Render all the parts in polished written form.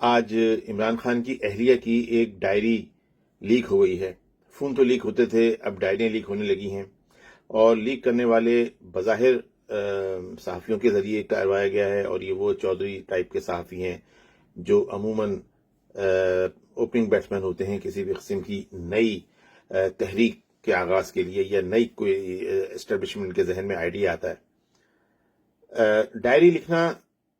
آج عمران خان کی اہلیہ کی ایک ڈائری لیک ہو گئی ہے۔ فون تو لیک ہوتے تھے، اب ڈائریاں لیک ہونے لگی ہیں، اور لیک کرنے والے بظاہر صحافیوں کے ذریعے کروایا گیا ہے، اور یہ وہ چودھری ٹائپ کے صحافی ہیں جو عموماً اوپننگ بیٹسمین ہوتے ہیں کسی بھی قسم کی نئی تحریک کے آغاز کے لیے، یا نئی کوئی اسٹیبلشمنٹ کے ذہن میں آئیڈیا آتا ہے۔ ڈائری لکھنا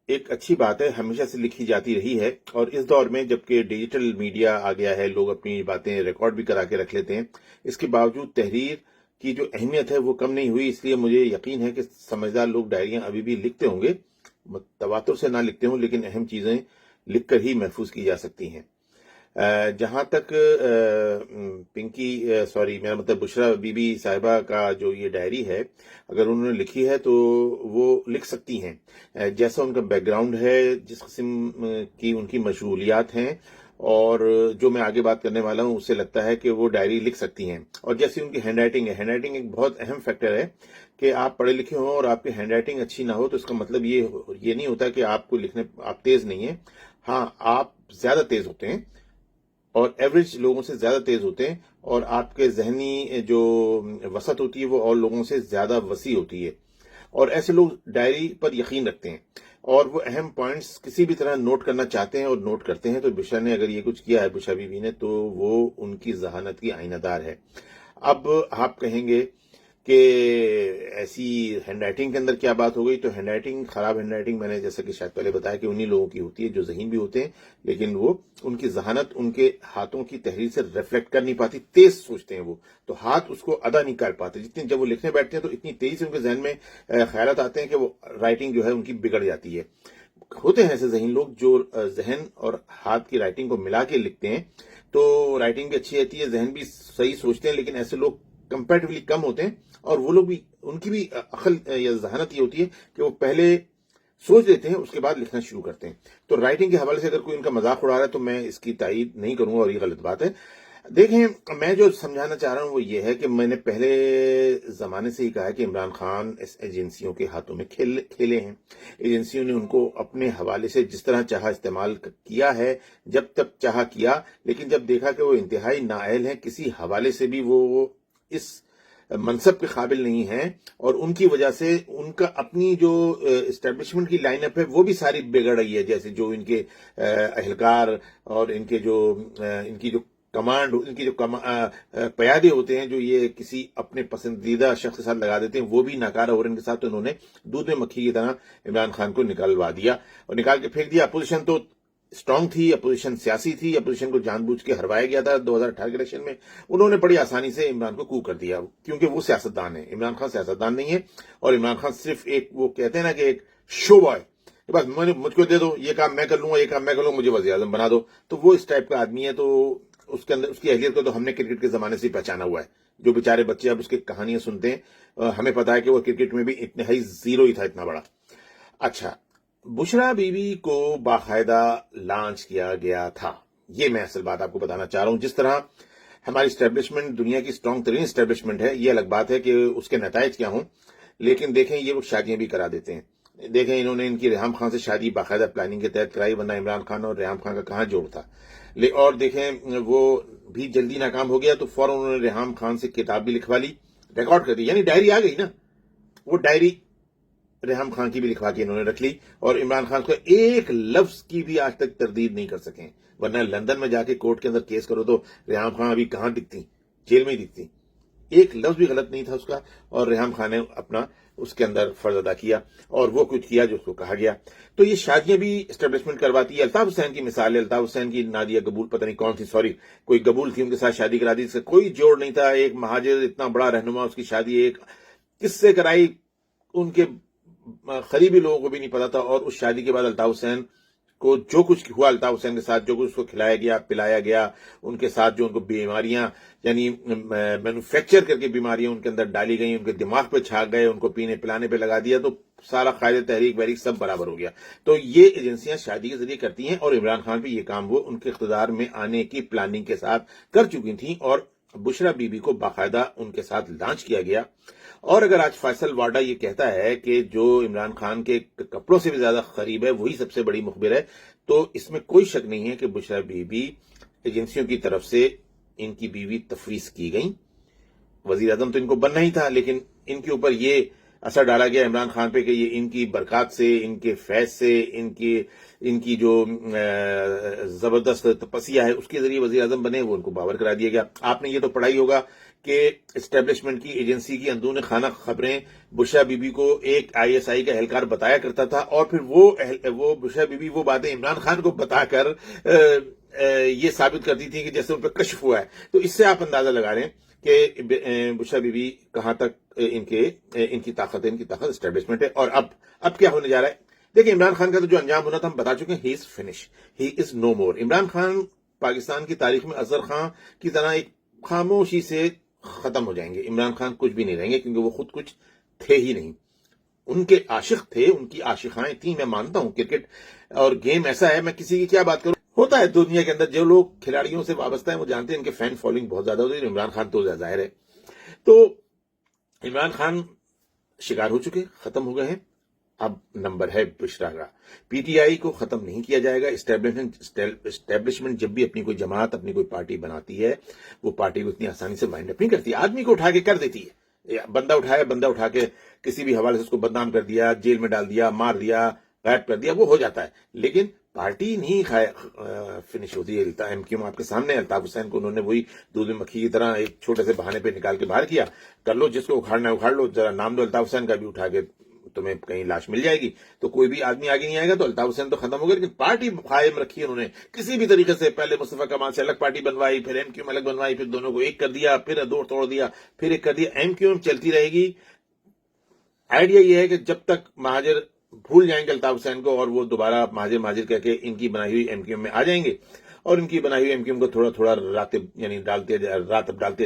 ایک اچھی بات ہے، ہمیشہ سے لکھی جاتی رہی ہے، اور اس دور میں جبکہ ڈیجیٹل میڈیا آ گیا ہے، لوگ اپنی باتیں ریکارڈ بھی کرا کے رکھ لیتے ہیں، اس کے باوجود تحریر کی جو اہمیت ہے وہ کم نہیں ہوئی۔ اس لیے مجھے یقین ہے کہ سمجھدار لوگ ڈائریاں ابھی بھی لکھتے ہوں گے، تواتر سے نہ لکھتے ہوں، لیکن اہم چیزیں لکھ کر ہی محفوظ کی جا سکتی ہیں۔ جہاں تک میرا مطلب بشرا بی بی صاحبہ کا جو یہ ڈائری ہے، اگر انہوں نے لکھی ہے تو وہ لکھ سکتی ہیں، جیسا ان کا بیک گراؤنڈ ہے، جس قسم کی ان کی مشغولیات ہیں، اور جو میں آگے بات کرنے والا ہوں اس سے لگتا ہے کہ وہ ڈائری لکھ سکتی ہیں۔ اور جیسی ان کی ہینڈ رائٹنگ ہے، ہینڈ رائٹنگ ایک بہت اہم فیکٹر ہے کہ آپ پڑھے لکھے ہوں اور آپ کی ہینڈ رائٹنگ اچھی نہ ہو تو اس کا مطلب یہ نہیں ہوتا کہ آپ کو لکھنے آپ تیز نہیں ہیں۔ ہاں، آپ زیادہ تیز ہوتے ہیں، اور ایوریج لوگوں سے زیادہ تیز ہوتے ہیں، اور آپ کے ذہنی جو وسعت ہوتی ہے وہ اور لوگوں سے زیادہ وسیع ہوتی ہے، اور ایسے لوگ ڈائری پر یقین رکھتے ہیں، اور وہ اہم پوائنٹس کسی بھی طرح نوٹ کرنا چاہتے ہیں اور نوٹ کرتے ہیں۔ تو بشرا نے اگر یہ کچھ کیا ہے، بشرا بی بی نے، تو وہ ان کی ذہانت کی آئینہ دار ہے۔ اب آپ کہیں گے کہ ایسی ہینڈ رائٹنگ کے اندر کیا بات ہو گئی؟ تو ہینڈ رائٹنگ، خراب ہینڈ رائٹنگ، میں نے جیسا کہ شاید پہلے بتایا کہ انہی لوگوں کی ہوتی ہے جو ذہین بھی ہوتے ہیں، لیکن وہ ان کی ذہانت ان کے ہاتھوں کی تحریر سے ریفلیکٹ کر نہیں پاتی، تیز سوچتے ہیں وہ، تو ہاتھ اس کو ادا نہیں کر پاتے، جتنی جب وہ لکھنے بیٹھتے ہیں تو اتنی تیزی سے ان کے ذہن میں خیالات آتے ہیں کہ وہ رائٹنگ جو ہے ان کی بگڑ جاتی ہے۔ ہوتے ہیں ایسے ذہین لوگ جو ذہن اور ہاتھ کی رائٹنگ کو ملا کے لکھتے ہیں، تو رائٹنگ بھی اچھی رہتی ہے، ذہن بھی صحیح سوچتے ہیں، لیکن ایسے لوگ کمپیریٹیولی کم ہوتے ہیں، اور وہ لوگ بھی، ان کی بھی عقل یا ذہانت یہ ہوتی ہے کہ وہ پہلے سوچ لیتے ہیں، اس کے بعد لکھنا شروع کرتے ہیں۔ تو رائٹنگ کے حوالے سے اگر کوئی ان کا مذاق اڑا رہا ہے تو میں اس کی تائید نہیں کروں گا، اور یہ غلط بات ہے۔ دیکھیں، میں جو سمجھانا چاہ رہا ہوں وہ یہ ہے کہ میں نے پہلے زمانے سے ہی کہا ہے کہ عمران خان اس ایجنسیوں کے ہاتھوں میں کھیلے ہیں۔ ایجنسیوں نے ان کو اپنے حوالے سے جس طرح چاہا استعمال کیا ہے، جب تک چاہا کیا، لیکن جب دیکھا کہ وہ انتہائی نااہل ہیں، کسی حوالے سے بھی وہ اس منصب کے قابل نہیں ہیں، اور ان کی وجہ سے ان کا اپنی جو اسٹیبلشمنٹ کی لائن اپ ہے وہ بھی ساری بگڑ رہی ہے، جیسے جو ان کے اہلکار اور ان کی جو کمانڈ، ان کی جو پیادے ہوتے ہیں، جو یہ کسی اپنے پسندیدہ شخص کے ساتھ لگا دیتے ہیں، وہ بھی ناکارہ ہو رہے ہیں ان کے ساتھ۔ تو انہوں نے دودھ میں مکھی کی طرح عمران خان کو نکلوا دیا اور نکال کے پھینک دیا۔ اپوزیشن تو اسٹرانگ تھی، اپوزیشن سیاسی تھی، اپوزیشن کو جان بوجھ کے ہروایا گیا تھا 2018 کے الیکشن میں، انہوں نے بڑی آسانی سے عمران کو کر دیا، کیونکہ وہ سیاستدان ہے۔ عمران خان سیاستدان نہیں ہے، اور عمران خان صرف ایک، وہ کہتے ہیں نا کہ ایک شو بوائے، بس مجھ کو دے دو، یہ کام میں کر لوں گا، یہ کام میں کر لوں گا، مجھے وزیر اعظم بنا دو۔ تو وہ اس ٹائپ کا آدمی ہے، تو اس کے اندر اس کی اہلیت کو تو ہم نے کرکٹ کے زمانے سے پہچانا ہوا ہے۔ جو بیچارے بچے اب اس کی کہانیاں سنتے ہیں، ہمیں پتا ہے کہ وہ کرکٹ میں بھی انتہائی زیرو ہی تھا، اتنا بڑا۔ اچھا، بشرا بی بی کو باقاعدہ لانچ کیا گیا تھا، یہ میں اصل بات آپ کو بتانا چاہ رہا ہوں۔ جس طرح ہماری اسٹیبلشمنٹ دنیا کی اسٹرانگ ترین اسٹیبلشمنٹ ہے، یہ الگ بات ہے کہ اس کے نتائج کیا ہوں، لیکن دیکھیں یہ لوگ شادیاں بھی کرا دیتے ہیں۔ دیکھیں، انہوں نے ان کی ریحام خان سے شادی باقاعدہ پلاننگ کے تحت کرائی، ورنہ عمران خان اور ریحام خان کا کہاں جوڑ تھا۔ اور دیکھیں، وہ بھی جلدی ناکام ہو گیا تو فوراً انہوں نے ریحام خان سے کتاب بھی لکھوا لی، ریکارڈ کر دی، یعنی ڈائری آ گئی نا، وہ ڈائری ریحام خان کی بھی لکھوا کے انہوں نے رکھ لی، اور عمران خان کو ایک لفظ کی بھی آج تک تردید نہیں کر سکیں، ورنہ لندن میں جا کے کورٹ کے اندر کیس کرو تو ریحام خان ابھی کہاں دکھتی، جیل میں ہی دکھتی، ایک لفظ بھی غلط نہیں تھا اس کا، اور ریحام خان نے اپنا اس کے اندر فرض ادا کیا، اور وہ کچھ کیا جو اس کو کہا گیا۔ تو یہ شادیاں بھی اسٹیبلشمنٹ کرواتی ہے۔ الطاف حسین کی مثال ہے، الطاف حسین کی نادیہ قبول، پتہ نہیں کون سی، کوئی قبول تھی، ان کے ساتھ شادی کرا دی، اس کا کوئی جوڑ نہیں تھا، ایک مہاجر اتنا بڑا رہنما، اس کی شادی ایک کس سے کرائی، ان کے قریبی لوگوں کو بھی نہیں پتا تھا، اور اس شادی کے بعد الطاف حسین کو جو کچھ ہوا، الطاف حسین کے ساتھ جو کچھ اس کو کھلایا گیا، پلایا گیا، ان کے ساتھ جو ان کو بیماریاں، یعنی مینوفیکچر کر کے بیماریاں ان کے اندر ڈالی گئیں، ان کے دماغ پہ چھا گئے، ان کو پینے پلانے پہ لگا دیا، تو سارا قائد تحریک وحریک سب برابر ہو گیا۔ تو یہ ایجنسیاں شادی کے ذریعے کرتی ہیں، اور عمران خان بھی یہ کام وہ ان کے اقتدار میں آنے کی پلاننگ کے ساتھ کر چکی تھیں، اور بشرا بی بی کو باقاعدہ ان کے ساتھ لانچ کیا گیا۔ اور اگر آج فیصل واڈا یہ کہتا ہے کہ جو عمران خان کے کپڑوں سے بھی زیادہ قریب ہے وہی سب سے بڑی مخبر ہے، تو اس میں کوئی شک نہیں ہے کہ بشرا بی بی ایجنسیوں کی طرف سے ان کی بیوی تفویض کی گئی. وزیر اعظم تو ان کو بننا ہی تھا، لیکن ان کے اوپر یہ اثر ڈالا گیا عمران خان پہ کہ یہ ان کی برکات سے، ان کے فیض سے، ان کی جو زبردست تپسیا ہے اس کے ذریعے وزیر اعظم بنے، وہ ان کو باور کرا دیا گیا. آپ نے یہ تو پڑھا ہی ہوگا کہ اسٹیبلشمنٹ کی ایجنسی کی اندرون خانہ خبریں بشرا بی بی کو ایک آئی ایس آئی کا اہلکار بتایا کرتا تھا، اور پھر وہ بشرا بی بی وہ باتیں عمران خان کو بتا کر یہ ثابت کرتی تھی کہ جیسے ان پہ کشف ہوا ہے. تو اس سے آپ اندازہ لگا رہے ہیں کہ بشرا بی بی کہاں تک ان کی طاقت ہے، ان کی طاقت اسٹیبلشمنٹ ہے. اور اب کیا ہونے جا رہا ہے؟ دیکھیں، عمران خان کا تو جو انجام ہونا تھا ہم بتا چکے ہیں. ہی از فنش، ہی از نو مور. عمران خان پاکستان کی تاریخ میں اظہر خان کی طرح ایک خاموشی سے ختم ہو جائیں گے. عمران خان کچھ بھی نہیں رہیں گے، کیونکہ وہ خود کچھ تھے ہی نہیں. ان کے عاشق تھے، ان کی عاشقائیں تھیں. میں مانتا ہوں کرکٹ اور گیم ایسا ہے، میں کسی کی کیا بات کروں، ہوتا ہے دنیا کے اندر جو لوگ کھلاڑیوں سے وابستہ ہیں وہ جانتے ہیں ان کے فین فالوئنگ بہت زیادہ ہوتی ہے. عمران خان تو ظاہر ہے. تو عمران خان شکار ہو چکے، ختم ہو گئے ہیں. اب نمبر ہے بشرا کا. پی ٹی آئی کو ختم نہیں کیا جائے گا. اسٹیبلشمنٹ جب بھی اپنی کوئی جماعت، اپنی کوئی پارٹی بناتی ہے، وہ پارٹی کو اتنی آسانی سے وائنڈ اپ نہیں کرتی. آدمی کو اٹھا کے کر دیتی ہے. بندہ اٹھا کے کسی بھی حوالے سے اس کو بدنام کر دیا، جیل میں ڈال دیا، مار دیا، غائب کر دیا، وہ ہو جاتا ہے. لیکن پارٹی نہیں فنش ہوتی ہے. ایم کیو ایم آپ کے سامنے، الطاف حسین کو انہوں نے وہی دودھ میں مکھی کی طرح ایک چھوٹے سے بہانے پہ نکال کے باہر کیا. کر لو، جس کو اکھاڑنا ہے اکھاڑ لو، ذرا نام دو الطاف حسین کا بھی، اٹھا کے تمہیں کہیں لاش مل جائے گی. تو کوئی بھی آدمی آگے نہیں آئے گا. تو الطاف حسین تو ختم ہو گیا، لیکن پارٹی قائم رکھی انہوں نے کسی بھی طریقے سے. پہلے مصطفیٰ کمال سے الگ پارٹی بنوائی، پھر ایم کیو ایم الگ بنوائی، پھر دونوں کو ایک کر دیا، پھر دو توڑ دیا، پھر ایک کر دیا. ایم کیو ایم چلتی رہے گی. آئیڈیا یہ ہے کہ جب تک مہاجر بھول جائیں گے الطاف حسین کو، اور وہ دوبارہ مہاجر کہہ کے ان کی بنائی ہوئی ایم کیو ایم میں آ جائیں گے، اور ان کی بنائی ہوئی ایم کیو ایم کو تھوڑا تھوڑا ڈالتے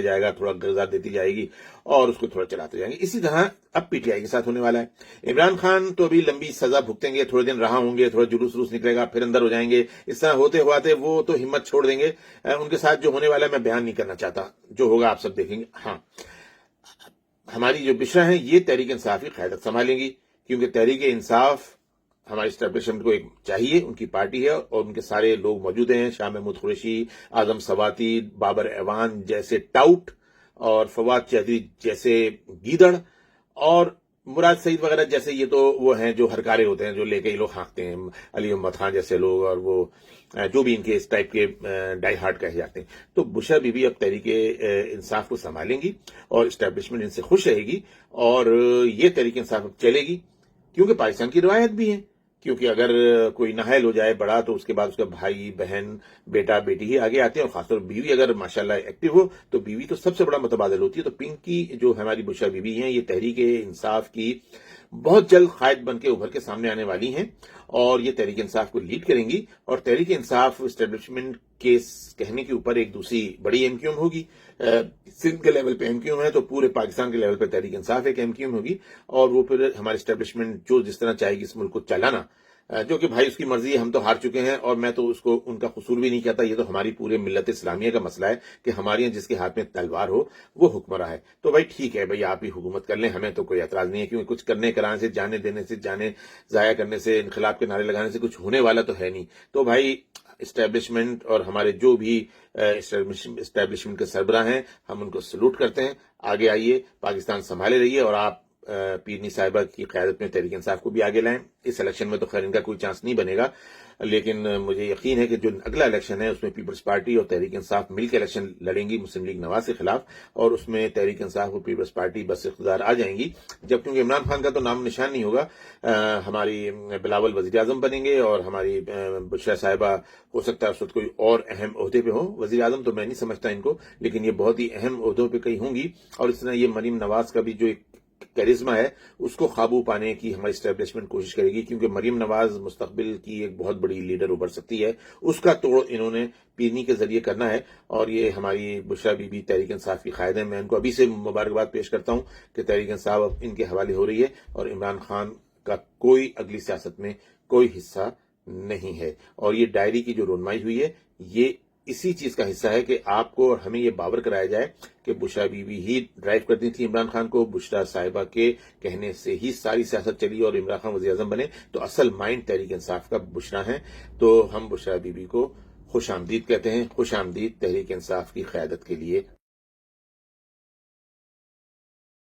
جائے گا، تھوڑا غذا دیتی جائے گی، اور اس کو تھوڑا چلاتے جائیں گے. اسی طرح اب پی ٹی آئی کے ساتھ ہونے والا ہے. عمران خان تو ابھی لمبی سزا بھگتیں گے، تھوڑے دن رہا ہوں گے، تھوڑا جلوس نکلے گا، پھر اندر ہو جائیں گے. اس طرح ہوتے ہوتے وہ تو ہمت چھوڑ دیں گے. ان کے ساتھ جو ہونے والا ہے میں بیان نہیں کرنا چاہتا، جو ہوگا آپ سب دیکھیں گے. ہاں، ہماری جو بشرا ہیں یہ تحریک انصاف کی قیادت سنبھالیں گی، کیونکہ تحریک انصاف ہماری اسٹیبلشمنٹ کو ایک چاہیے. ان کی پارٹی ہے اور ان کے سارے لوگ موجود ہیں. شاہ محمود قریشی، اعظم سواتی، بابر ایوان جیسے ٹاؤٹ، اور فواد چودھری جیسے گیدڑ، اور مراد سعید وغیرہ جیسے. یہ تو وہ ہیں جو ہرکارے ہوتے ہیں، جو لے کے یہ لوگ ہانکتے ہیں. علی محمد خان جیسے لوگ، اور وہ جو بھی ان کے اس ٹائپ کے ڈائی ہارڈ کہے جاتے ہیں. تو بشرا بی بی اب تحریک انصاف کو سنبھالیں گی، اور اسٹیبلشمنٹ ان سے خوش رہے گی، اور یہ تحریک انصاف اب چلے گی. کیونکہ پاکستان کی روایت بھی ہے، کیونکہ اگر کوئی نااہل ہو جائے بڑا، تو اس کے بعد اس کا بھائی، بہن، بیٹا، بیٹی ہی آگے آتے ہیں. اور خاص طور بیوی اگر ماشاءاللہ ایکٹیو ہو تو بیوی تو سب سے بڑا متبادل ہوتی ہے. تو پنک کی جو ہماری بشرا بی بی ہیں، یہ تحریک انصاف کی بہت جلد قائد بن کے ابھر کے سامنے آنے والی ہیں، اور یہ تحریک انصاف کو لیڈ کریں گی. اور تحریک انصاف اسٹیبلشمنٹ کے کہنے کے اوپر ایک دوسری بڑی ایم کیو ایم ہوگی. سندھ کے لیول پہ ایم کیو ایم ہے، تو پورے پاکستان کے لیول پہ تحریک انصاف ایک ایم کیو ایم ہوگی. اور وہ پھر ہماری اسٹیبلشمنٹ جو جس طرح چاہے گی اس ملک کو چلانا، جو کہ بھائی اس کی مرضی ہے. ہم تو ہار چکے ہیں، اور میں تو اس کو ان کا قصور بھی نہیں کہتا. یہ تو ہماری پورے ملت اسلامیہ کا مسئلہ ہے کہ ہمارے یہاں جس کے ہاتھ میں تلوار ہو وہ حکمراں ہے. تو بھائی ٹھیک ہے، بھائی آپ ہی حکومت کر لیں، ہمیں تو کوئی اعتراض نہیں ہے. کیونکہ کچھ کرنے کرانے سے، جانے دینے سے، جانے ضائع کرنے سے، انقلاب کے نعرے لگانے سے کچھ ہونے والا تو ہے نہیں. تو بھائی اسٹیبلشمنٹ اور ہمارے جو بھی اسٹیبلشمنٹ کے سربراہ ہیں، ہم ان کو سلوٹ کرتے ہیں. آگے آئیے، پاکستان سنبھالے رہیے، اور آپ پیرنی صاحبہ کی قیادت میں تحریک انصاف کو بھی آگے لائیں. اس الیکشن میں تو خیر ان کا کوئی چانس نہیں بنے گا، لیکن مجھے یقین ہے کہ جو اگلا الیکشن ہے اس میں پیپلز پارٹی اور تحریک انصاف مل کے الیکشن لڑیں گی مسلم لیگ نواز کے خلاف، اور اس میں تحریک انصاف اور پیپلز پارٹی بس اقتدار آ جائیں گی. جب کیونکہ عمران خان کا تو نام نشان نہیں ہوگا، ہماری بلاول وزیر اعظم بنیں گے، اور ہماری بشرا صاحبہ ہو سکتا ہے اس وقت کوئی اور اہم عہدے پہ ہوں. وزیر اعظم تو میں نہیں سمجھتا ان کو، لیکن یہ بہت ہی اہم عہدوں پہ کہیں ہوں گی. اور اس طرح یہ مریم نواز کا بھی جو ایک کیرزما ہے اس کو قابو پانے کی ہماری اسٹیبلشمنٹ کوشش کرے گی، کیونکہ مریم نواز مستقبل کی ایک بہت بڑی لیڈر ابھر سکتی ہے. اس کا توڑ انہوں نے پیرنی کے ذریعے کرنا ہے. اور یہ ہماری بشرا بی بی تحریک انصاف کی قائد ہے. میں ان کو ابھی سے مبارکباد پیش کرتا ہوں کہ تحریک انصاف اب ان کے حوالے ہو رہی ہے، اور عمران خان کا کوئی اگلی سیاست میں کوئی حصہ نہیں ہے. اور یہ ڈائری کی جو رونمائی ہوئی ہے، یہ اسی چیز کا حصہ ہے کہ آپ کو اور ہمیں یہ باور کرایا جائے کہ بشرا بی بی ہی ڈرائیو کرتی تھی عمران خان کو، بشرا صاحبہ کے کہنے سے ہی ساری سیاست چلی اور عمران خان وزیر اعظم بنے، تو اصل مائنڈ تحریک انصاف کا بشرا ہے۔ تو ہم بشرا بی بی کو خوش آمدید کہتے ہیں، خوش آمدید تحریک انصاف کی قیادت کے لیے۔